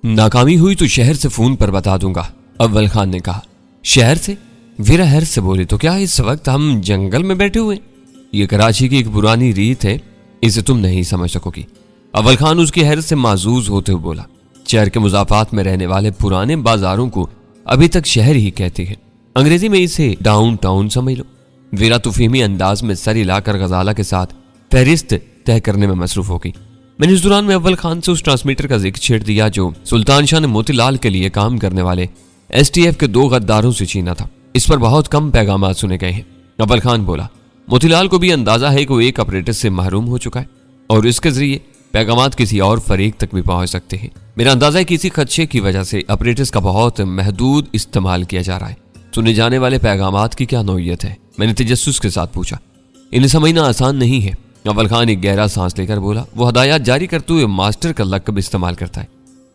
नाकामी हुई तो शहर से फोन पर बता दूंगा, अव्वल खान ने कहा। शहर से? वीरा हैरत से बोली, तो क्या इस वक्त हम जंगल में बैठे हुए? ये कराची की एक पुरानी रीत है, इसे तुम नहीं समझ सकोगी। अव्वल खान उसकी हैरत से माजूज होते हुए बोला, शहर के मुजाफात में रहने वाले पुराने बाजारों को अभी तक शहर ही कहते हैं, अंग्रेजी में इसे डाउन टाउन समझ लो। वीरा तुफीमी अंदाज में सर हिलाकर गजाला के साथ फहरिस्त तय करने में मसरूफ हो गई। मैंने इस दौरान में अव्वल खान से उस ट्रांसमीटर का जिक्र छेड़ दिया जो सुल्तान शाह ने मोतीलाल के लिए काम करने वाले STF के 2 गद्दारों से छीना था। इस पर बहुत कम पैगाम सुने गए हैं। अव्वल खान बोला, मोतीलाल को भी अंदाजा है कि वो एक ऑपरेटर से महरूम हो चुका है और इसके जरिए पैगामात किसी और फरीक तक भी पहुंच सकते हैं। मेरा अंदाजा है कि इसी खदशे की वजह से ऑपरेटर्स का बहुत महदूद इस्तेमाल किया जा रहा है। सुने जाने वाले पैगामात की क्या नौइयत है? मैंने तजस्सुस के साथ पूछा। इन्हें समझना आसान नहीं है, अव्वल खान एक गहरा सांस लेकर बोला। वो हदायत जारी करते हुए मास्टर का लक़ब इस्तेमाल करता है।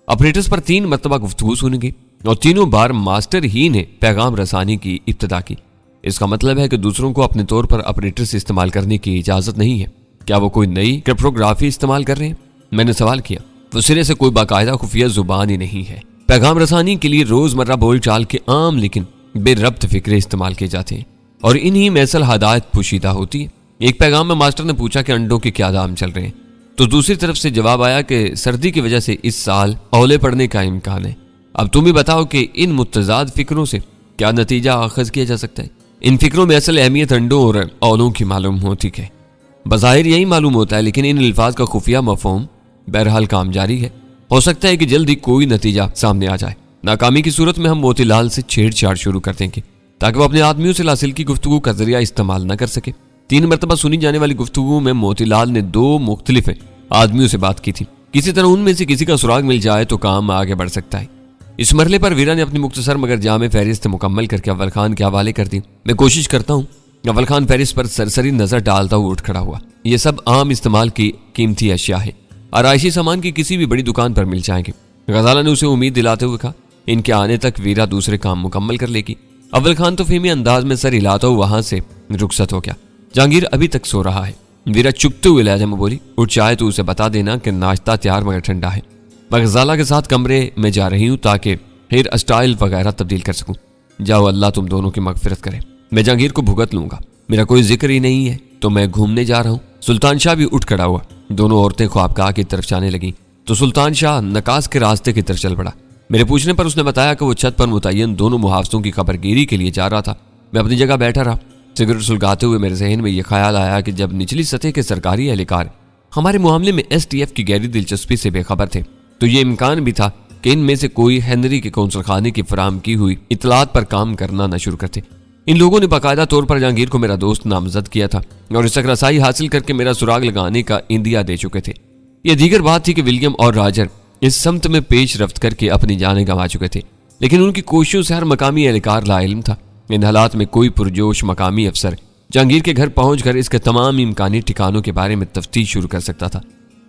ऑपरेटर्स पर 3 मरतबा गुफ्तगू सुनी गई और तीनों बार मास्टर ही ने पैगाम रसानी की इब्तिदा की। इसका मतलब है कि दूसरों को अपने तौर पर ऑपरेटर्स इस्तेमाल करने की इजाजत नहीं है। क्या वो कोई नई क्रिप्टोग्राफी इस्तेमाल कर रहे हैं? मैंने सवाल किया। वो सिरे से कोई बाकायदा खुफिया जुबान ही नहीं है। पैगाम रसानी के लिए रोजमर्रा बोलचाल के आम लेकिन बेरब्त फिक्रे इस्तेमाल किए जाते हैं और इन्हीं में असल हदायत पोशीदा होती है। एक पैगाम में मास्टर ने पूछा कि अंडों के क्या दाम चल रहे हैं, तो दूसरी तरफ से जवाब आया कि सर्दी की वजह से इस साल औले पड़ने का इम्कान है। अब तुम ही बताओ कि इन मुतजाद फिक्रों से क्या नतीजा अखज़ किया जा सकता है? इन फिक्रों में असल अहमियत अंडों और औलों की मालूम होती है। बज़ाहिर यही मालूम होता है, लेकिन इन अल्फाज का खुफिया मफ़हूम बहरहाल काम जारी है। हो सकता है कि जल्द ही कोई नतीजा सामने आ जाए। नाकामी की सूरत में हम मोतीलाल से छेड़छाड़ शुरू कर देंगे ताकि वो अपने आदमियों से लासिल की गुफ्तगू का जरिया इस्तेमाल न कर सके। 3 मरतबा सुनी जाने वाली गुफ्तगू में मोतीलाल ने 2 मुख्तलिफ आदमियों से बात की थी। किसी तरह उनमें से किसी का सुराग मिल जाए तो काम आगे बढ़ सकता है। इस मरहले पर वीरा ने अपनी मुख्तसर मगर जामे फहरिस्त मुकम्मल करके अव्वल खान के हवाले कर दी। मैं कोशिश करता हूँ। अव्वल खान फहरिस्त पर सरसरी नजर डालता हुआ उठ खड़ा हुआ। ये सब आम इस्तेमाल की कीमती अशिया है, आराइशी सामान की किसी भी बड़ी दुकान पर मिल जाएंगे। गजाला ने उसे उम्मीद दिलाते हुए कहा, इनके आने तक वीरा दूसरे काम मुकम्मल कर लेगी। अव्वल खान तो फेमी अंदाज में सर हिलाता हुआ वहां से रुखसत हो गया। जहांगीर अभी तक सो रहा है। वीरा चुपते हुए लहजे में बोली, उठ चाहे तो उसे बता देना कि नाश्ता तैयार मगर ठंडा है। मैं गजाला के साथ कमरे में जा रही हूँ ताकि हेयर स्टाइल वगैरह तब्दील कर सकूं। जाओ, अल्लाह तुम दोनों की मगफिरत करे। मैं जहांगीर को भुगत लूंगा, मेरा कोई जिक्र ही नहीं है तो मैं घूमने जा रहा हूँ। सुल्तान शाह भी उठ खड़ा हुआ। दोनों औरतें ख्वाबगाह की तरफ जाने लगी तो सुल्तान शाह नकास के रास्ते की तरफ चल पड़ा। मेरे पूछने पर उसने बताया कि वो छत पर मुतय्यन दोनों मुहाफिजों की खबरगिरी के लिए जा रहा था। मैं अपनी जगह बैठा रहा। सिगरेट सुलगाते हुए मेरे जहन में यह ख्याल आया कि जब निचली सतह के सरकारी एहलकार हमारे मामले में STF की गहरी दिलचस्पी से बेखबर थे तो ये इम्कान भी था कि इनमें से कोई हेनरी के कौंसल खाने की फराम की हुई इतलात पर काम करना न शुरू करते। इन लोगों ने बाकायदा तौर पर जहांगीर को मेरा दोस्त नामजद किया था और इस तक रसाई हासिल करके मेरा सुराग लगाने का इंदिया दे चुके थे। यह दीगर बात थी कि विलियम और राजर इस समत में पेश रफ्त करके अपनी जानें गंवा चुके थे, लेकिन उनकी कोशिशों से हर मकामी एहलकार लाइल्म था। इन हालात में कोई पुरजोश मकामी अफसर जहांगीर के घर पहुंचकर इसके तमाम इम्कानी ठिकानों के बारे में तफ्तीश शुरू कर सकता था।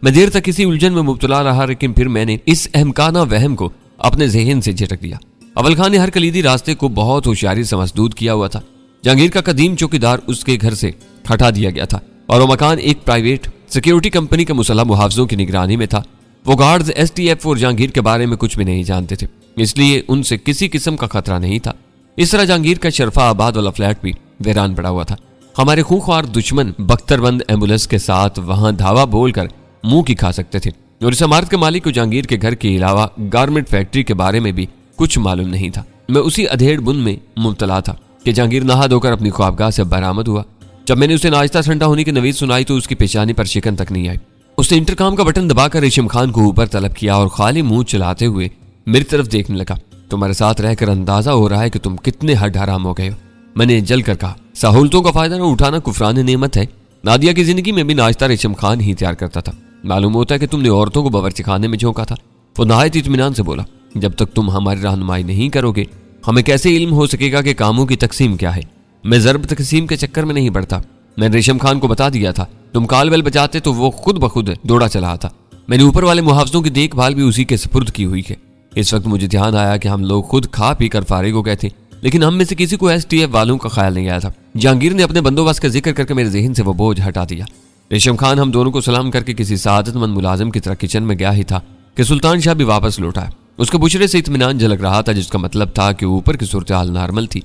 मैं देर तक इसी उलझन में मुब्तला रहा, लेकिन फिर मैंने इस अहमकाना वहम को अपने जहन से झटक दिया। अव्वल खान ने हर कलीदी रास्ते को बहुत होशियारी से मसदूद किया हुआ था। जहांगीर का कदीम चौकीदार उसके घर से हटा दिया गया था और वो मकान एक प्राइवेट सिक्योरिटी कंपनी के मुसल्लह मुहाफिजों की निगरानी में था। वो गार्ड्स STF और जहांगीर के बारे में कुछ भी नहीं जानते थे, इसलिए उनसे किसी किस्म का खतरा नहीं था। इस तरह जहांगीर का शरफा आबाद वाला फ्लैट भी वीरान पड़ा हुआ था। हमारे खूंखार दुश्मन बख्तरबंद एम्बुलेंस के साथ वहां धावा बोलकर मुंह की खा सकते थे और इस इमारत के मालिक को जहांगीर के घर के अलावा गारमेंट फैक्ट्री के बारे में भी कुछ मालूम नहीं था। मैं उसी अधेड़ बुन में मुब्तला था कि जहांगीर नहा धोकर अपनी ख्वाबगाह से बरामद हुआ। जब मैंने उसे नाश्ता ठंडा होने की नवीद सुनाई तो उसकी पेशानी पर शिकन तक नहीं आई। उसने इंटरकॉम का बटन दबाकर रेशम खान को ऊपर तलब किया और खाली मुंह चलाते हुए मेरी तरफ देखने लगा। तुम्हारे साथ रहकर अंदाजा हो रहा है कि तुम कितने हड हराम हो गए हो। मैंने जल कर कहा, सहूलतों का फायदा न उठाना कुफरान नेमत है। नादिया की जिंदगी में भी नाश्ता रेशम खान ही तैयार करता था। मालूम होता है कि तुमने औरतों को बावर्ची खाने में झोंका था। वो नहायत इत्मीनान से बोला, जब तक तुम हमारी रहनुमाई नहीं करोगे हमें कैसे इल्म हो सकेगा कि कामों की तकसीम क्या है। मैं ज़रब तकसीम के चक्कर में नहीं पड़ता। मैंने रेशम खान को बता दिया था, तुम काल बेल बजाते तो वो खुद ब खुद दौड़ा चला आता। मैंने ऊपर वाले मुहाफिजों की देखभाल भी उसी के सुपुर्द की हुई है। इस वक्त मुझे ध्यान आया कि हम लोग खुद खा पी कर फारिग हो गए थे, लेकिन हम में से किसी को STF वालों का ख्याल नहीं आया था। जहांगीर ने अपने बंदोबस्त का जिक्र करके मेरे जहन से वो बोझ हटा दिया। रेशम खान हम दोनों को सलाम करके किसी सादतमंद मुलाजिम की तरह किचन में गया ही था कि सुल्तान शाह भी वापस लौटा। उसके बुछड़े से इत्मीनान झलक रहा था, जिसका मतलब था कि ऊपर की सूरत हाल नॉर्मल थी।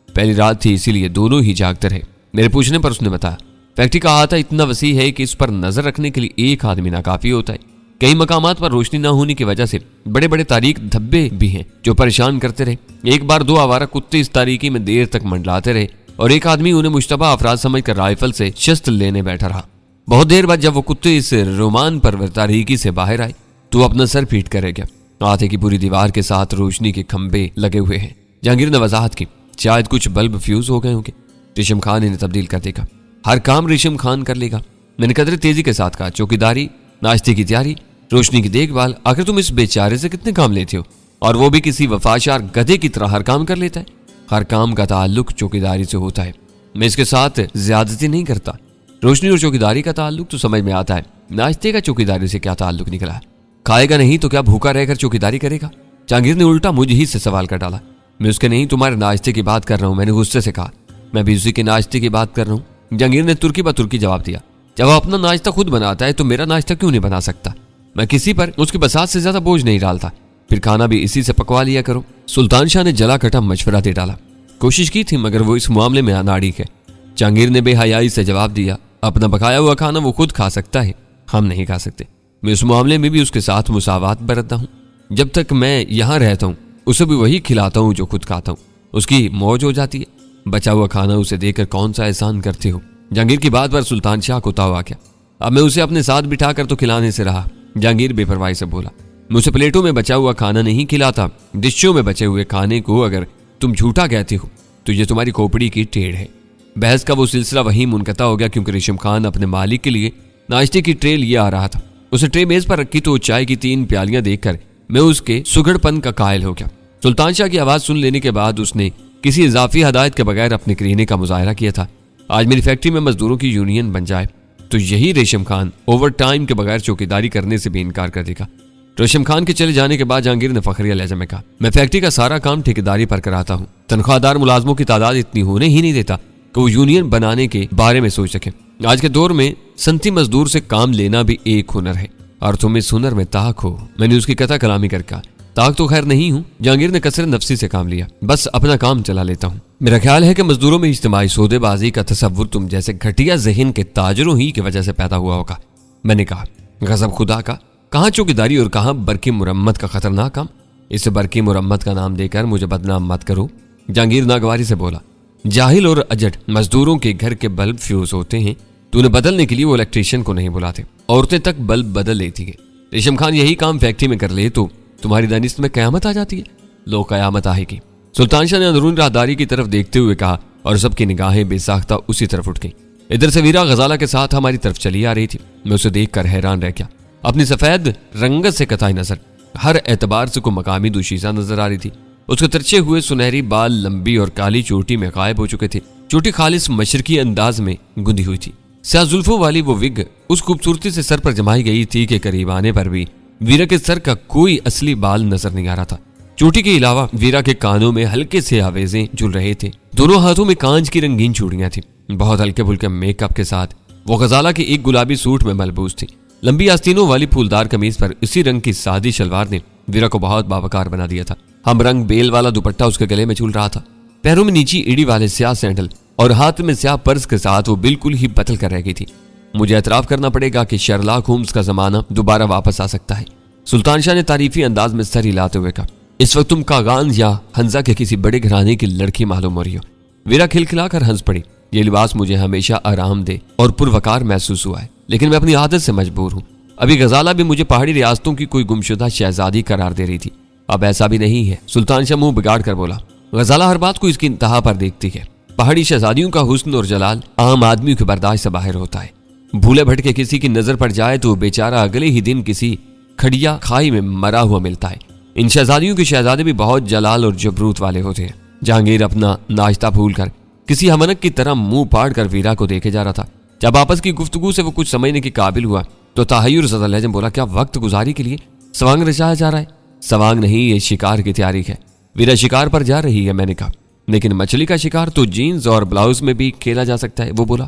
पहली रात थी, इसीलिए दोनों ही जागते रहे। मेरे पूछने पर उसने बताया, फैक्ट्री का अहाता इतना वसी है कि इस पर नजर रखने के लिए एक आदमी नाकाफी होता है। कई मकामात पर रोशनी न होने की वजह से बड़े बड़े तारीख धब्बे भी हैं जो परेशान करते रहे। एक बार 2 आवारा कुत्ते इस तारीकी में देर तक मंडलाते रहे और एक आदमी उन्हें मुश्तबा अफराद समझकर राइफल से शस्त्र लेने बैठा रहा। बहुत देर बाद जब वो कुत्ते इस रोमान पर तारीकी से बाहर आए तो अपना सर पीट कर रह गया। आते की पूरी दीवार के साथ रोशनी के खंबे लगे हुए हैं। जहांगीर ने वजाहत की, शायद कुछ बल्ब फ्यूज हो गए होंगे। रेशम खान इन्हें तब्दील कर देगा, हर काम रेशम खान कर लेगा। मैंने कदर तेजी के साथ कहा, चौकीदारी, नाश्ते की तैयारी, रोशनी की देखभाल, आखिर तुम इस बेचारे से कितने काम लेते हो? और वो भी किसी वफादार गधे की तरह हर काम कर लेता है। हर काम का ताल्लुक चौकीदारी से होता है, मैं इसके साथ ज्यादती नहीं करता। रोशनी और चौकीदारी का ताल्लुक तो समझ में आता है, नाश्ते का चौकीदारी से क्या ताल्लुक निकला है? खाएगा नहीं तो क्या भूखा रहकर चौकीदारी करेगा? जहांगीर ने उल्टा मुझ ही से सवाल कर डाला। मैं उसके नहीं, तुम्हारे नाश्ते की बात कर रहा हूँ, मैंने गुस्से से कहा। मैं भी उसी के नाश्ते की बात कर रहा हूँ। जहांगीर ने तुर्की ब तुर्की जवाब दिया, जब वो अपना नाश्ता खुद बनाता है तो मेरा नाश्ता क्यों नहीं बना सकता? मैं किसी पर उसकी बसात से ज्यादा बोझ नहीं डालता, फिर खाना भी इसी से पकवा लिया करो। सुल्तान शाह ने जला कटा मशवरा दे डाला। कोशिश की थी मगर वो इस मामले में अनाड़ी है। जहांगीर ने बेहयाई से जवाब दिया, अपना पकाया हुआ खाना वो खुद खा सकता है, हम नहीं खा सकते। मैं उस मामले में भी उसके साथ मुसावात बरतता हूँ। जब तक मैं यहाँ रहता हूँ उसे भी वही खिलाता हूँ जो खुद खाता हूँ। उसकी मौज हो जाती है। बचा हुआ खाना उसे देकर कौन सा एहसान करते हो? जहांगीर की बात पर सुल्तान शाह को ताव आ गया। अब मैं उसे अपने साथ बिठाकर तो खिलाने से रहा। जहांगीर बेपरवाही से बोला, मुझे प्लेटों में बचा हुआ खाना नहीं खिलाता, डिशों में बचे हुए खाने को अगर तुम झूठा कहते हो तो ये तुम्हारी खोपड़ी की टेढ़ है। बहस का वो सिलसिला वहीं मुनक़ता हो गया क्योंकि रेशम खान अपने मालिक के लिए नाश्ते की ट्रे लिए आ रहा था। उसे ट्रे मेज पर रखी तो चाय की 3 प्यालियां देखकर मैं उसके सुगड़पन का कायल हो गया। सुल्तान शाह की आवाज सुन लेने के बाद उसने किसी इजाफी हदायत के बगैर अपने करीने का मुजाहरा किया था। आज मेरी फैक्ट्री में मजदूरों की यूनियन बन जाए तो यही रेशम खान ओवर टाइम के बगैर चौकीदारी करने से भी इनकार कर देगा। रेशम खान के चले जाने के बाद जहांगीर ने फखरिया लहजा में कहा, मैं फैक्ट्री का सारा काम ठेकेदारी पर कराता हूँ। तनख्वाहदार मुलाजमों की तादाद इतनी होने ही नहीं देता कि वो यूनियन बनाने के बारे में सोच सके। आज के दौर में सनती मजदूर से काम लेना भी एक हुनर है और तुम इस हुनर में ताक हो। मैंने उसकी कथा कलामी कर कहा, ताक तो खैर नहीं हूँ। जहांगीर ने कसरत नफसी से काम लिया, बस अपना काम चला लेता हूँ। मेरा ख्याल है कि मजदूरों में इज्तिमाई सौदेबाजी का तसव्वुर तुम जैसे घटिया जहन के ताजरों ही की वजह से पैदा हुआ होगा। मैंने कहा, गजब खुदा का, कहाँ चौकीदारी और कहाँ बरकी मुरम्मत का खतरनाक काम। इस बरकी मुरम्मत का नाम देकर मुझे बदनाम मत करो। जहांगीर नागवारी से बोला, जाहिल और अजट मजदूरों के घर के बल्ब फ्यूज होते हैं तो उन्हें बदलने के लिए वो इलेक्ट्रीशियन को नहीं बुलाते, औरतें तक बल्ब बदल लेती है। रेशम खान यही काम फैक्ट्री में कर ले तो तुम्हारी दानिश में कयामत आ जाती है। लो कयामत आएगी। सुल्तान शाह ने अंदरूनी राहदारी की तरफ देखते हुए कहा और सबकी निगाहें बेसाख्ता उसी तरफ उठ गई। इधर से वीरा गजाला के साथ हमारी तरफ चली आ रही थी। मैं उसे देखकर हैरान रह गया। अपनी सफेद रंगत से कताई नजर, हर एतबार से को मकामी दुशीजा नजर आ रही थी। उसके तिरछे हुए सुनहरी बाल लंबी और काली चोटी में गायब हो चुके थे। चोटी खालिस मशरकी अंदाज में गुंदी हुई थी। स्याह जुल्फों वाली वो विग उस खूबसूरती से सर पर जमाई गई थी कि करीब आने पर भी वीरा के सर का कोई असली बाल नजर नहीं आ रहा था। चोटी के अलावा वीरा के कानों में हल्के से आवेजें झूल रहे थे। दोनों हाथों में कांच की रंगीन चूड़ियां थी। बहुत हल्के फुल्के मेकअप के साथ वो गजाला के एक गुलाबी सूट में मलबूस थी। लंबी आस्तीनों वाली फूलदार कमीज पर इसी रंग की सादी शलवार ने वीरा को बहुत बावकार बना दिया था। हम रंग बेल वाला दुपट्टा उसके गले में झूल रहा था। पैरों में नीची एड़ी वाले स्याह सैंडल और हाथ में स्याह पर्स के साथ वो बिल्कुल ही बदल कर रह गई थी। मुझे एतराफ करना पड़ेगा कि शर्लॉक होम्स का जमाना दोबारा वापस आ सकता है। सुल्तान शाह ने तारीफी अंदाज में सर हिलाते हुए कहा, इस वक्त तुम कागान या हंजा के किसी बड़े घराने की लड़की मालूम हो रही हो। वीरा खिलखिलाकर हंस पड़ी। ये लिबास मुझे हमेशा आरामदेह और पुरवकार महसूस हुआ है, लेकिन मैं अपनी आदत से मजबूर हूँ। अभी गजाला भी मुझे पहाड़ी रियासतों की कोई गुमशुदा शहजादी करार दे रही थी, अब ऐसा भी नहीं है। सुल्तान शाह मुंह बिगाड़ कर बोला, गजाला हर बात को इसकी इंतहा पर देखती है। पहाड़ी शहजादियों का हुस्न और जलाल आम आदमी के बर्दाश्त से बाहर होता है। भूले भटके किसी की नजर पड़ जाए तो बेचारा अगले ही दिन किसी खड़िया खाई में मरा हुआ मिलता है। इन शहजादियों के शहजादे भी बहुत जलाल और जबरूत वाले होते हैं। जहांगीर अपना नाश्ता भूलकर किसी हमनक की तरह मुंह पाड़ कर वीरा को देखे जा रहा था। जब आपस की गुफ्तगू से वो कुछ समझने के काबिल हुआ तो ताहयुर ज़दा लहज़े में बोला, क्या वक्त गुजारी के लिए सवांग रचाया जा रहा है? सवांग नहीं, ये शिकार की तैयारी है। वीरा शिकार पर जा रही है। मैंने कहा, लेकिन मछली का शिकार तो जीन्स और ब्लाउज में भी खेला जा सकता है। वो बोला,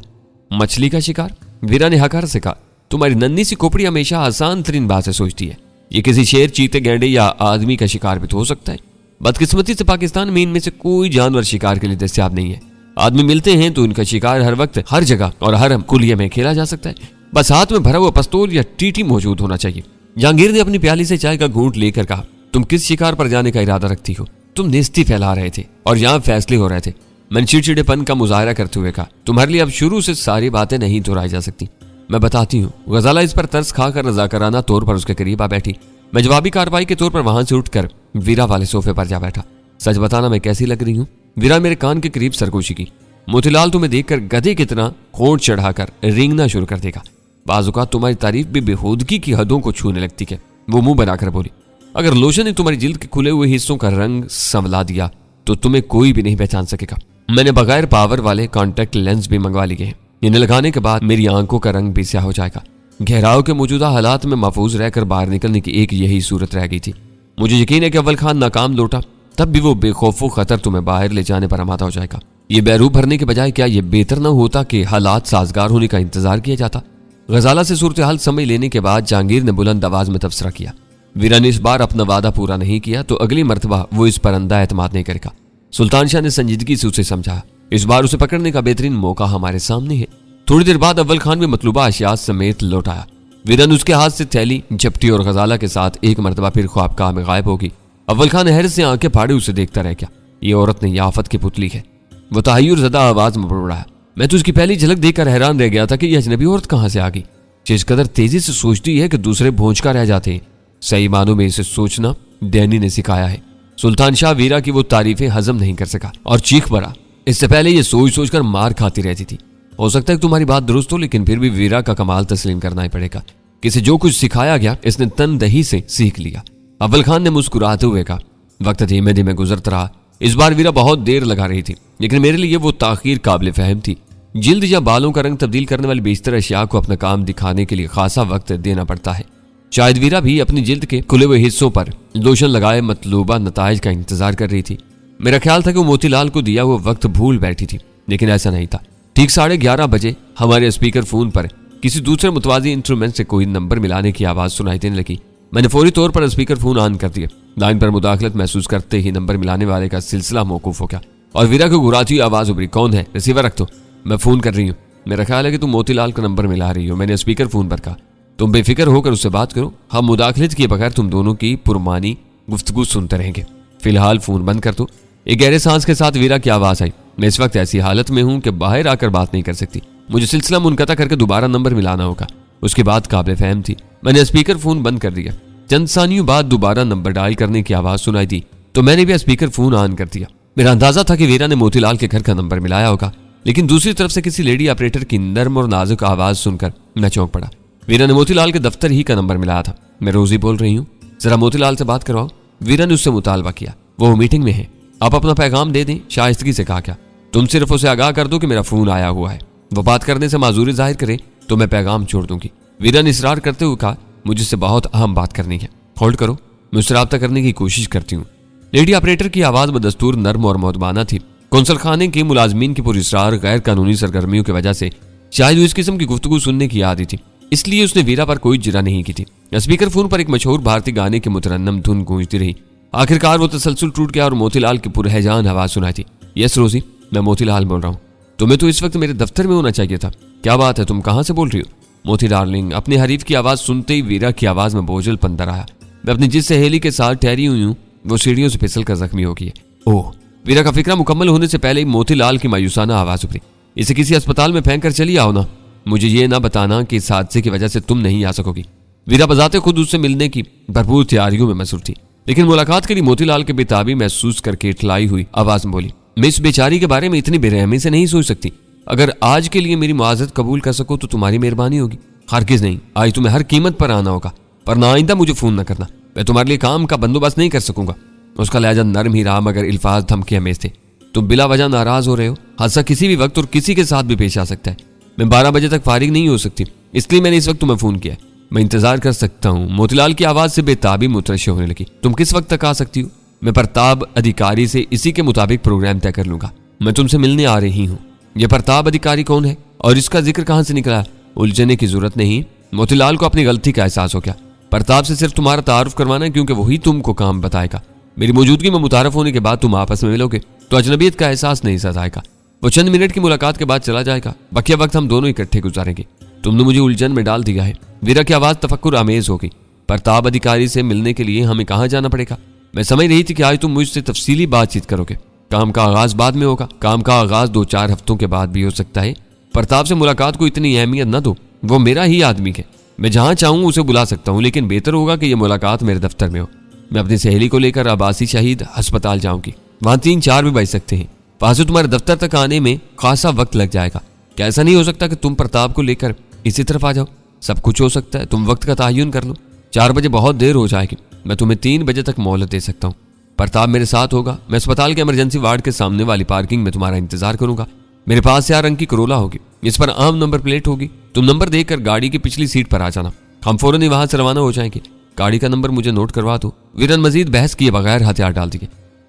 मछली का शिकार? वीरा ने हकार से कहा, तुम्हारी नन्ही सी खोपड़ी हमेशा आसान तरीन बात से सोचती है। ये किसी शेर, चीते, गैंडे या आदमी का शिकार भी तो हो सकता है। बदकिस्मती से पाकिस्तान में इनमें से कोई जानवर शिकार के लिए दस्तयाब नहीं है। आदमी मिलते हैं तो इनका शिकार हर वक्त, हर जगह और हर कुलिये में खेला जा सकता है। बस हाथ में भरा हुआ पिस्तौल या टीटी मौजूद होना चाहिए। जहांगीर ने अपनी प्याली से चाय का घूंट लेकर कहा, तुम किस शिकार पर जाने का इरादा रखती हो? तुम नेस्ती फैला रहे थे और यहाँ फैसले हो रहे थे। मैंने चिड़चिड़ेपन का मुजाहरा करते हुए कहा, तुम्हारे लिए अब शुरू से सारी बातें नहीं दोहराई जा सकती। मैं बताती हूँ। गजाला इस पर तरस खाकर रजाकाराना तौर पर उसके करीब आ बैठी। मैं जवाबी कार्रवाई के तौर पर वहां से उठकर वीरा वाले सोफे पर जा बैठा। सच बताना मैं कैसी लग रही हूँ? वीरा मेरे कान के करीब सरगोशी की। मोतीलाल तुम्हें देखकर गधे की तरह होंठ चढ़ाकर रेंगना शुरू कर देगा। बाज़-औक़ात तुम्हारी तारीफ भी बेहूदगी की हदों को छूने लगती है। वो मुंह बनाकर बोली, अगर लोशन ने तुम्हारी जिल्द के खुले हुए हिस्सों का रंग संवला दिया तो तुम्हें कोई भी नहीं पहचान सकेगा। मैंने बगैर पावर वाले कॉन्टैक्ट लेंस भी मंगवा लिए हैं। इन्हें लगाने के बाद मेरी आंखों का रंग भी स्याह हो जाएगा। गहराव के मौजूदा हालात में महफूज रहकर बाहर निकलने की एक यही सूरत रह गई थी। मुझे यकीन है कि अव्वल खान नाकाम लौटा तब भी वो बेखौफो खतर तुम्हें बाहर ले जाने पर आमादा हो जाएगा। ये बैरूप भरने के बजाय क्या ये बेहतर न होता कि हालात साजगार होने का इंतजार किया जाता? गजाला से सूरत हाल समझ लेने के बाद जहांगीर ने बुलंद आवाज में तबसरा किया, वीरा ने इस बार अपना वादा पूरा नहीं किया तो अगली मर्तबा वो इस पर अंधा एतमाद नहीं करेगा। सुल्तान शाह ने संजीदगी से उसे समझा, इस बार उसे पकड़ने का बेहतरीन मौका हमारे सामने है। थोड़ी देर बाद अव्वल खान भी मतलूबा अशियात समेत लौट आया। वीरा ने उसके हाथ से थैली झपटी और गजाला के साथ एक मर्तबा फिर ख्वाबगाह में गायब होगी। अव्वल खान हैरत से आंखें फाड़े उसे देखता रह गया। ये औरत नहीं, आफत की पुतली है। वो तहय्युर ज़दा आवाज में बोल रहा है। मैं तो उसकी पहली झलक देखकर हैरान रह गया था कि यह अजनबी औरत कहां से आ गई। जिस कदर तेजी से सोचती है कि दूसरे भोंच का रह जाते हैं। सही मानों में इसे सोचना डैनी ने सिखाया है। सुल्तान शाह वीरा की वो तारीफें हजम नहीं कर सका और चीख पड़ा। इससे पहले ये सोच सोच कर मार खाती रहती थी। हो सकता है तुम्हारी बात दुरुस्त हो, लेकिन फिर भी वीरा का कमाल तस्लीम करना ही पड़ेगा। किसे जो कुछ सिखाया गया इसने तनदही से सीख लिया। अव्वल खान ने मुस्कुराते हुए कहा, वक्त धीमे धीमे गुजरता रहा। इस बार वीरा बहुत देर लगा रही थी, लेकिन मेरे लिए वो ताखीर काबिल फहम थी। जिल्द या बालों का रंग तब्दील करने वाली बेशतर अशिया को अपना काम दिखाने के लिए खासा वक्त देना पड़ता है। शायद वीरा भी अपनी जिल्द के खुले हुए हिस्सों पर लोशन लगाए मतलूबा नताइज का इंतजार कर रही थी। मेरा ख्याल था कि वो मोतीलाल को दिया हुआ वक्त भूल बैठी थी, लेकिन ऐसा नहीं था। ठीक 11:30 बजे हमारे स्पीकर फोन पर किसी दूसरे मुतवाजी इंस्ट्रूमेंट से कोई नंबर मिलाने की आवाज सुनाई देने लगी। मैंने फौरी तौर पर स्पीकर फोन ऑन कर दिया। लाइन पर मुदाखलत महसूस करते ही नंबर मिलाने वाले का सिलसिला मौकूफ हो गया और वीरा को गुराती आवाज उभरी, कौन है? रिसीवर रख दो, मैं फोन कर रही हूँ। मेरा ख्याल है कि तुम मोतीलाल का नंबर मिला रही हो। मैंने स्पीकर फोन पर कहा, तुम बेफिक्र होकर उससे बात करो, हम मुदाखलत किए बगैर तुम दोनों की पुरमानी गुफ्तगू सुनते रहेंगे। फिलहाल फोन बंद कर दो। एक गहरे सांस के साथ वीरा की आवाज आई, मैं इस वक्त ऐसी हालत में हूं कि बाहर आकर बात नहीं कर सकती। मुझे सिलसिला मुनक़ता करके दोबारा नंबर मिलाना होगा। उसकी बात काबिल फहम थी। मैंने स्पीकर फोन बंद कर दिया। चंद सानियों बाद दोबारा नंबर डायल करने की आवाज सुनाई दी तो मैंने भी स्पीकर फोन ऑन कर दिया। मेरा अंदाजा था कि वीरा ने मोतीलाल के घर का नंबर मिलाया होगा, लेकिन दूसरी तरफ से किसी लेडी ऑपरेटर की नर्म और नाजुक आवाज सुनकर मैं चौंक पड़ा। वीरा ने मोतीलाल के दफ्तर ही का नंबर मिलाया था। मैं रोजी बोल रही हूँ, जरा मोतीलाल से बात करवाओ। वीरा ने उससे मुतालबा किया, वो मीटिंग में है, आप अपना पैगाम दे दें। शाइस्तगी से कहा, क्या तुम सिर्फ उसे आगाह कर दो कि मेरा फोन आया हुआ है। वो बात करने से माजूरी जाहिर करे तो मैं पैगाम छोड़ दूंगी। वीरा ने इसरार करते हुए कहा, मुझे इससे बहुत अहम बात करनी है, होल्ड करो, मैं उससे राब्ता करने की कोशिश करती हूँ। लेडी ऑपरेटर की आवाज बदस्तूर नर्म और मुअद्दबाना थी। कौंसल खाने के मुलाजमीन की पुरस्रार गैर कानूनी सरगर्मियों की वजह से शायद इस किस्म की गुफ्तगू सुनने की आदत थी, इसलिए उसने वीरा पर कोई जिरा नहीं की थी। स्पीकर फोन पर एक मशहूर भारतीय गाने की मुतरन्नम धुन गूंजती रही। आखिरकार वो तसलसल टूट गया और मोतीलाल की पुरहजान आवाज सुनाई थी, यस रोजी, मैं मोतीलाल बोल रहा हूँ। तुम्हें तो इस वक्त मेरे दफ्तर में होना चाहिए था। क्या बात है, तुम कहाँ से बोल रही हो? मोती डार्लिंग। अपनी हरीफ की आवाज सुनते ही वीरा की आवाज में बोझल पंदर आया। मैं अपनी जिस सहेली के साथ ठहरी हुई हूँ वो सीढ़ियों से फिसल कर जख्मी हो गई है। ओह, वीरा का फिक्रा मुकम्मल होने से पहले ही मोतीलाल की मायूसाना आवाज उभरी, इसे किसी अस्पताल में फेंक कर चली आओ ना। मुझे ये ना बताना कि इस हादसे की वजह से तुम नहीं आ सकोगी। वीरा बजाते खुद उससे मिलने की भरपूर तैयारियों में मसरूफ थी, लेकिन मुलाकात के लिए मोतीलाल के बेताबी महसूस करके इठलाई हुई आवाज में बोली, मैं इस बेचारी के बारे में इतनी बेरहमी से नहीं सोच सकती। अगर आज के लिए मेरी मुआवजत कबूल कर सको तो तुम्हारी मेहरबानी होगी। हरगिज नहीं, आज तुम्हें हर कीमत पर आना होगा, पर ना आइंदा मुझे फोन न करना, मैं तुम्हारे लिए काम का बंदोबस्त नहीं कर सकूंगा। उसका लहजा नरम ही रहा मगर इल्फाज धमके हमेज थे। तुम बिला वजह नाराज हो रहे हो, हादसा किसी भी वक्त और किसी के साथ भी पेश आ सकता है। मैं 12 बजे तक फारिग नहीं हो सकती, इसलिए मैंने इस वक्त तुम्हें फोन किया। मैं इंतजार कर सकता हूँ। मोतीलाल की आवाज से बेताबी मुतरश्शिर होने लगी। तुम किस वक्त तक आ सकती हो? मैं प्रताप अधिकारी से इसी के मुताबिक प्रोग्राम तय कर लूंगा। मैं तुमसे मिलने आ रही हूँ। यह प्रताप अधिकारी कौन है और इसका जिक्र कहां से निकला? उलझने की जरूरत नहीं। मोतीलाल को अपनी गलती का एहसास हो गया। प्रताप से सिर्फ तुम्हारा तारुफ करवाना है, क्योंकि वही तुमको काम बताएगा। मेरी मौजूदगी में मुतारफ होने के बाद तुम आपस में मिलोगे तो अजनबियत का एहसास नहीं सताएगा। वो चंद मिनट की मुलाकात के बाद चला जाएगा। बकिया वक्त हम दोनों इकट्ठे गुजारेंगे। तुमने मुझे उलझन में डाल दिया है। वीरा की आवाज तफक्कुर आमेज होगी। प्रताप अधिकारी से मिलने के लिए हमें कहाँ जाना पड़ेगा? मैं समझ रही थी कि आज तुम मुझसे तफसीली बातचीत करोगे। काम का आगाज बाद में होगा। काम का आगाज 2-4 हफ्तों के बाद भी हो सकता है। प्रताप से मुलाकात को इतनी अहमियत न दो। वो मेरा ही आदमी है। मैं जहां चाहूं उसे बुला सकता हूं, लेकिन बेहतर होगा कि यह मुलाकात मेरे दफ्तर में हो। मैं अपनी सहेली को लेकर अब्बासी शहीद अस्पताल जाऊंगी। वहां 3-4 भी बज सकते हैं। वहां से तुम्हारे दफ्तर तक आने में खासा वक्त लग जाएगा। क्या ऐसा नहीं हो सकता कि तुम प्रताप को लेकर इसी तरफ आ जाओ? सब कुछ हो सकता है। तुम वक्त का तयन कर लो। 4 बजे बहुत देर हो जाएगी। मैं तुम्हें 3 बजे तक मोहलत दे सकता हूँ। प्रताप मेरे साथ होगा। मैं अस्पताल के इमरजेंसी वार्ड के सामने वाली पार्किंग में तुम्हारा इंतजार करूंगा। मेरे पास स्याह रंग की करोला होगी। इस पर आम नंबर प्लेट होगी। तुम नंबर देखकर गाड़ी की पिछली सीट पर आ जाना। हम फौरन ही वहां से रवाना हो जाएंगे। गाड़ी का नंबर मुझे नोट करवा दो। वीरन मजीद बहस किए बगैर हथियार डाल दिए।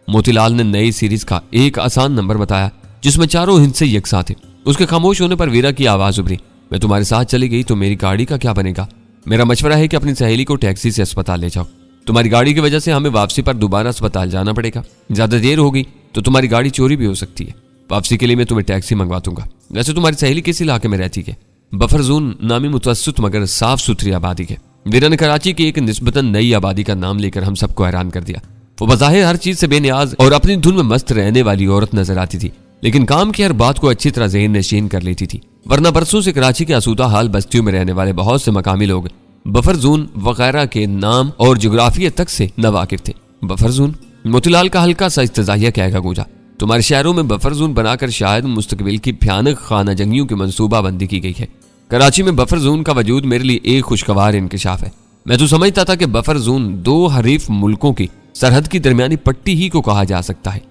मोतीलाल ने नई सीरीज का एक आसान नंबर बताया जिसमें चारों हिस्से यकसा थे। उसके खामोश होने पर वीरा की आवाज उभरी, मैं तुम्हारे साथ चली गई तो मेरी गाड़ी का क्या बनेगा? मेरा मशवरा है कि अपनी सहेली को टैक्सी से अस्पताल ले जाओ। तुम्हारी गाड़ी की वजह से हमें वापसी पर दोबारा अस्पताल जाना पड़ेगा। ज्यादा देर होगी तो तुम्हारी गाड़ी चोरी भी हो सकती है। वापसी के लिए मैं तुम्हें टैक्सी मंगवा दूंगा। वैसे तुम्हारी सहेली किस इलाके में रहती है? बफर जोन नामी मुतवस्सित मगर साफ सुथरी आबादी है। वीरा ने कराची की एक निस्बतन नई आबादी का नाम लेकर हम सबको हैरान कर दिया। वो बज़ाहिर हर चीज से बेनियाज और अपनी धुन में मस्त रहने वाली औरत नजर आती थी, लेकिन काम की हर बात को अच्छी तरह ज़हन नशीन कर लेती थी। वरना बरसों से कराची के आसूदा हाल बस्तियों में रहने वाले बहुत से मकामी लोग बफर जोन वगैरह के नाम और जोग्राफिया तक से नावाकिफ थे। Buffer zone? मोतीलाल का हल्का सा इस्तेज़ाहिया कहकर गूंजा। तुम्हारे शहरों में बफर जोन बनाकर शायद मुस्तकबिल की भयानक खाना जंगियों की मनसूबाबंदी की गई है। कराची में बफर जोन का वजूद मेरे लिए एक खुशगवार इंकशाफ है। मैं तो समझता था कि बफर जोन 2 हरीफ मुल्कों की सरहद की दरमियानी पट्टी ही को कहा जा सकता है।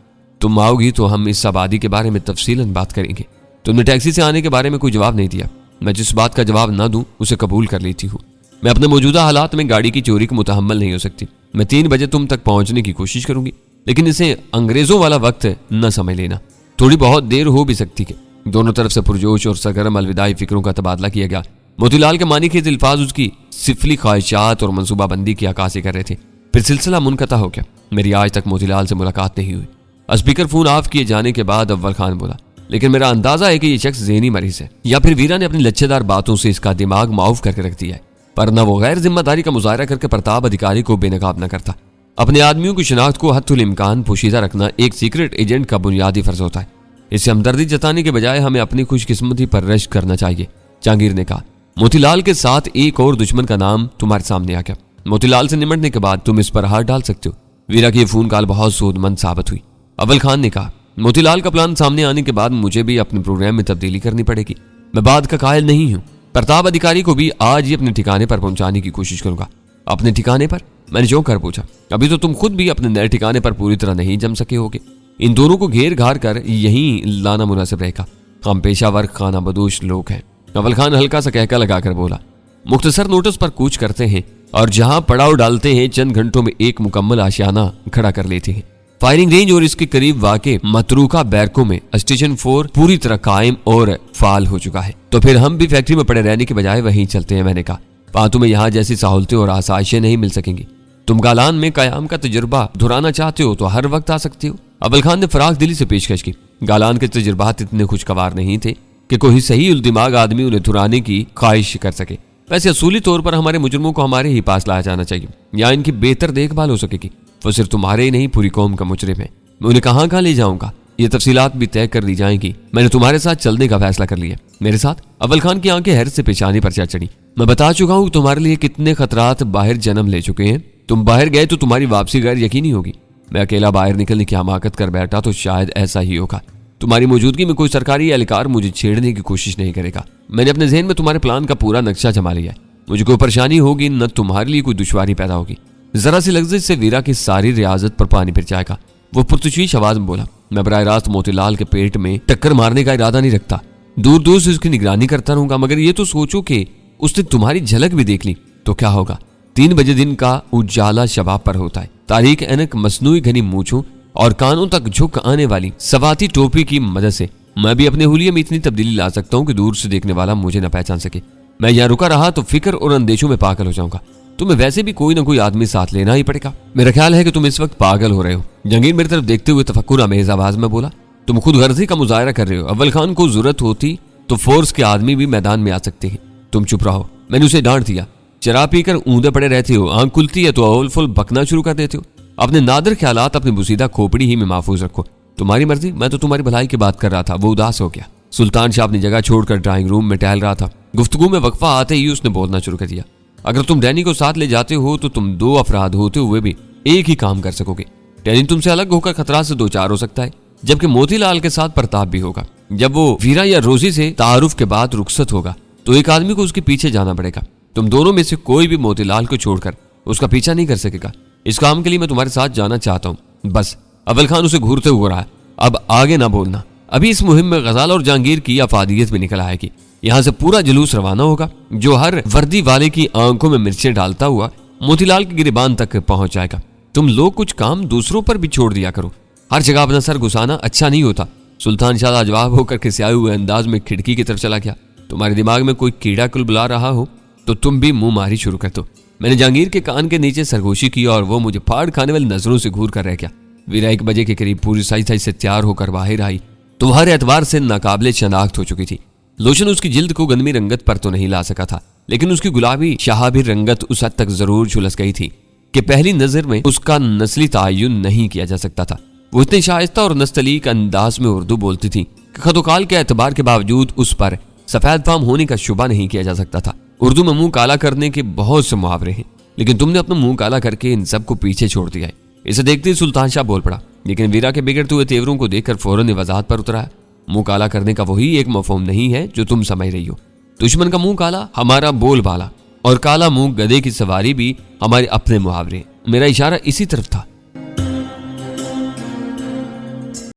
तुम आओगी तो हम इस आबादी के बारे में तफसीलन बात करेंगे। तुमने टैक्सी से आने के बारे में कोई जवाब नहीं दिया। मैं जिस बात का जवाब ना दूं उसे कबूल कर लेती हूँ। मैं अपने मौजूदा हालात में गाड़ी की चोरी को मुतहम्मल नहीं हो सकती। मैं 3 बजे तुम तक पहुंचने की कोशिश करूंगी, लेकिन इसे अंग्रेजों वाला वक्त न समझ लेना। थोड़ी बहुत देर हो भी सकती है। दोनों तरफ से पुरजोश और सरगर्म अलविदाई फिक्रों का तबादला किया गया। मोतीलाल के मानी के अल्फाज उसकी सिफली ख्वाहिशात और मनसूबाबंदी की अक्कासी कर रहे थे। फिर सिलसिला मुनक़ता हो गया। मेरी आज तक मोतीलाल से मुलाकात नहीं हुई। स्पीकर फोन ऑफ किए जाने के बाद अव्वल खान बोला, लेकिन मेरा अंदाजा है कि यह शख्स ज़हनी मरीज है, या फिर वीरा ने अपनी लच्छेदार बातों से इसका दिमाग माऊफ करके रख दिया है। पर न वो गैर जिम्मेदारी का मुजाहरा करके प्रताप अधिकारी को बेनकाब न करता। अपने आदमियों की शिनाख्त को हत्तुल इम्कान पोशीदा रखना एक सीक्रेट एजेंट का बुनियादी फर्ज होता है। इससे हमदर्दी जताने के बजाय हमें अपनी खुशकिस्मती पर रश्क करना चाहिए। जहांगीर ने कहा, मोतीलाल के साथ एक और दुश्मन का नाम तुम्हारे सामने आ गया। मोतीलाल से निमटने के बाद तुम इस पर हाथ डाल सकते हो। वीरा की फोन कॉल बहुत सूदमंद साबित हुई। अव्वल खान ने कहा, मोतीलाल का प्लान सामने आने के बाद मुझे भी अपने प्रोग्राम में तब्दीली करनी पड़ेगी। मैं बात का कायल नहीं हूँ। प्रताप अधिकारी को भी आज ही अपने ठिकाने पर पहुंचाने की कोशिश करूंगा। अपने ठिकाने पर? मैंने जो कर पूछा। अभी तो तुम खुद भी अपने नए ठिकाने पर पूरी तरह नहीं जम सके होगे। इन दोनों को घेर घार कर यहीं लाना मुनासिब रहेगा। हम पेशावर खाना बदोश लोग हैं। अव्वल खान हल्का सा कहका लगाकर बोला, मुख्तसर नोटिस पर कूच करते हैं और जहां पड़ाव डालते हैं चंद घंटों में एक मुकम्मल आशियाना खड़ा कर लेते हैं। फायरिंग रेंज और इसके करीब वाक़े मतरूका बैरकों में स्टेशन 4 पूरी तरह कायम और फाल हो चुका है। तो फिर हम भी फैक्ट्री में पड़े रहने के बजाय वहीं चलते हैं। मैंने कहा, वहां तुम्हें यहाँ जैसी सहूलतें और आसाइशें नहीं मिल सकेंगी। तुम गालान में कयाम का तजुर्बा दोहराना चाहते हो तो हर वक्त आ सकते हो। अव्वल खान ने फराग दिली से पेशकश की। गालान के तजुर्बात इतने खुशगवार नहीं थे कि कोई सही दिमाग आदमी उन्हें दुहराने की ख्वाहिश कर सके। वैसे असूली तौर पर हमारे मुजरमों को हमारे ही पास लाया जाना चाहिए, या इनकी बेहतर देखभाल हो सकेगी। वो सिर्फ तुम्हारे ही नहीं पूरी कौम का मुजरिम है। मैं उन्हें कहाँ कहाँ ले जाऊंगा ये तफसीलात भी तय कर दी जाएंगी। मैंने तुम्हारे साथ चलने का फैसला कर लिया। मेरे साथ? अव्वल खान की आंखें हैरत से पेशानी पर चढ़ी। मैं बता चुका हूँ तुम्हारे लिए कितने खतरात बाहर जन्म ले चुके हैं। तुम बाहर गए तो तुम्हारी वापसी गैर यकीनी होगी। मैं अकेला बाहर निकलने की हमाकत कर बैठा तो शायद ऐसा ही होगा। तुम्हारी मौजूदगी में कोई सरकारी एहलकार मुझे छेड़ने की कोशिश नहीं करेगा। मैंने अपने ज़हन में तुम्हारे प्लान का पूरा नक्शा जमा लिया है। मुझे कोई परेशानी होगी न तुम्हारे लिए कोई दुश्वारी पैदा होगी। जरा सी लफ्ज़ से वीरा की सारी रियाजत पर पानी फिर जाएगा। वो पुरतशीश आवाज में बोला, मैं बराह रास्त मोतीलाल के पेट में टक्कर मारने का इरादा नहीं रखता। दूर दूर से उसकी निगरानी करता रहूंगा, मगर ये तो सोचो कि उसने तुम्हारी झलक भी देख ली तो क्या होगा। 3 बजे दिन का उजाला शबाब पर होता है। तारीख ऐनक, मसनूई घनी मूंछों और कानों तक झुक आने वाली सवाती टोपी की मदद से मैं भी अपने हुलिये में इतनी तब्दीली ला सकता हूँ कि दूर से देखने वाला मुझे न पहचान सके। मैं यहाँ रुका रहा तो फिक्र और अंदेशों में पागल हो जाऊंगा। तुम्हें वैसे भी कोई ना कोई आदमी साथ लेना ही पड़ेगा। मेरा ख्याल है कि तुम इस वक्त पागल हो रहे हो। जहांगीर मेरी तरफ देखते हुए तफक्कुर अमेज आवाज में बोला, तुम खुद गर्जी का मुजाहरा कर रहे हो। अव्वल खान को जरूरत होती तो फोर्स के आदमी भी मैदान में आ सकते हैं। तुम चुप रहो। मैंने उसे डांट दिया। शराब पीकर ऊंधे पड़े रहते हो, आंख खुलती है तो अवल फुल बकना शुरू कर देते हो। अपने नादर ख्यालात अपनी बुसीदा खोपड़ी ही में महफूज रखो। तुम्हारी मर्जी, मैं तो तुम्हारी भलाई की बात कर रहा था। वो उदास हो गया। सुल्तान शाह अपनी जगह छोड़कर ड्राइंग रूम में टहल रहा था। गुफ्तगू में वक्फा आते ही उसने बोलना शुरू कर दिया, अगर तुम डैनी को साथ ले जाते हो तो तुम दो अफराद होते हुए भी एक ही काम कर सकोगे। डैनी तुमसे अलग होकर खतरा से दो चार हो सकता है, जबकि मोतीलाल के साथ प्रताप भी होगा। जब वो वीरा या रोजी से तारुफ के बाद रुखसत होगा तो एक आदमी को उसके पीछे जाना पड़ेगा। तुम दोनों में से कोई भी मोतीलाल को छोड़कर उसका पीछा नहीं कर सकेगा। इस काम के लिए मैं तुम्हारे साथ जाना चाहता हूँ। बस। अव्वल खान उसे घूरते हुए रहा, अब आगे ना बोलना। अभी इस मुहिम में गजाल और जहांगीर की अफादियत भी निकल आएगी। यहाँ से पूरा जुलूस रवाना होगा जो हर वर्दी वाले की आंखों में मिर्चें डालता हुआ मोतीलाल के गिरिबान तक पहुंच जाएगा। तुम लोग कुछ काम दूसरों पर भी छोड़ दिया करो। हर जगह अपना सर घुसाना अच्छा नहीं होता। सुल्तान शाह लाजवाब होकर खिसियाए हुए अंदाज में खिड़की की तरफ चला गया। तुम्हारे दिमाग में कोई कीड़ा कुलबुला रहा हो तो तुम भी मुंह मारी शुरू कर दो। मैंने जहांगीर के कान के नीचे सरगोशी की और वो मुझे फाड़ खाने वाली नजरों से घूर कर रह गया। वीरा 1 बजे के करीब पूरी साई से तैयार होकर बाहर आई तो हर एतबार से नाकाबिले शनाख्त हो चुकी थी। लोशन उसकी जिल्द को गंदमी रंगत पर तो नहीं ला सका था, लेकिन उसकी गुलाबी शहाबी रंगत उस हद तक जरूर झुलस गई थी कि पहली नजर में उसका नस्ली तायुन नहीं किया जा सकता था। वो इतने शाइस्ता और नस्तलीक अंदाज में उर्दू बोलती थी कि खतोकाल के एतबार के बावजूद उस पर सफेद फाम होने का शुबा नहीं किया जा सकता था। उर्दू में मुंह काला करने के बहुत से मुहावरे हैं, लेकिन तुमने अपना मुंह काला करके इन सब को पीछे छोड़ दिया है। इसे देखते ही सुल्तान शाह बोल पड़ा, लेकिन वीरा के बिगड़ते हुए तेवरों को देखकर फौरन वजाहत पर उतरा। मुंह काला करने का वही एक मफहूम नहीं है जो तुम समझ रही हो। दुश्मन का मुंह काला हमारा बोलबाला, और काला मुंह गधे की सवारी भी हमारे अपने मुहावरे। मेरा इशारा इसी तरफ था।